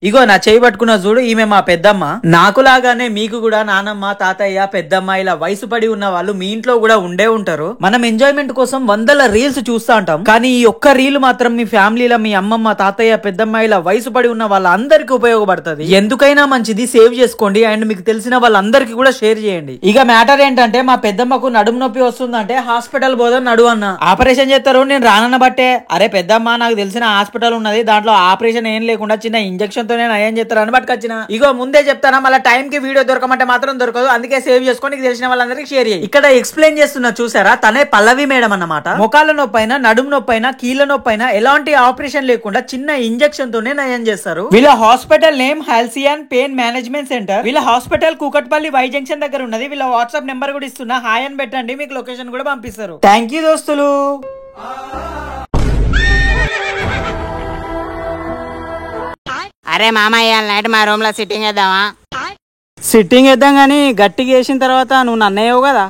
ఇగో నా చేయి పట్టుకున్న చూడు, ఈమె మా పెద్దమ్మ. నాకులాగానే మీకు కూడా నానమ్మ, తాతయ్య, పెద్దమ్మ ఇలా వయసు పడి ఉన్న వాళ్ళు మీ ఇంట్లో కూడా ఉండే ఉంటారు. మనం ఎంజాయ్మెంట్ కోసం వందల రీల్స్ చూస్తా ఉంటాం, కానీ ఈ ఒక్క రీల్ మాత్రం మీ ఫ్యామిలీలో మీ అమ్మమ్మ, తాతయ్య, పెద్దమ్మ ఇలా వయసు పడి ఉన్న వాళ్ళందరికీ ఉపయోగపడుతుంది. ఎందుకైనా మంచిది, సేవ్ చేసుకోండి అండ్ మీకు తెలిసిన వాళ్ళందరికీ కూడా షేర్ చేయండి. ఇక మ్యాటర్ ఏంటంటే మా పెద్దమ్మకు నడుము నొప్పి వస్తుందంటే హాస్పిటల్ పోదాం నడు అన్న. ఆపరేషన్ చేస్తారు, నేను రానన్న బట్టే అరే పెద్దమ్మ నాకు తెలిసిన హాస్పిటల్ ఉన్నది, దాంట్లో ఆపరేషన్ ఏం లేకుండా చిన్న ఇంజక్షన్ ఏం చేస్తారని పట్టుకొచ్చిన. ఇగో ముందే చెప్తానా, మళ్ళీ టైం కి వీడియో దొరకమంటే మాత్రం దొరకదు, అందుకే సేవ్ చేసుకొని తెలిసిన వాళ్ళందరికీ షేర్ చేయి. ఇక్కడ ఎక్స్ప్లెయిన్ చేస్తున్నా చూసారా, తనే పల్లవి మేడం అన్నమాట. మొకాల నొప్పైనా, నడుము నొప్పైనా, కీళ్ళ నొప్పైనా ఎలాంటి ఆపరేషన్ లేకుండా చిన్న ఇంజక్షన్ తోనే నయం చేస్తారు. వీళ్ళ hospital name Halcyon pain management centre. వీళ్ళ హాస్పిటల్ కూకట్పల్లి వై జంక్షన్ దగ్గర ఉన్నది. వీళ్ళ వాట్సాప్ నెంబర్ కూడా ఇస్తున్నా, హాయ్ అని పెట్టండి, మీకు లొకేషన్ కూడా పంపిస్తారు. థ్యాంక్ యూ దోస్తులు. అరే మామయ్య నైట్ మా రూమ్ లో సిట్టింగ్ వేద్దామా? సిట్టింగ్ వేద్దాం గానీ గట్టిగా వేసిన తర్వాత నువ్వు నన్నయ్యవు కదా.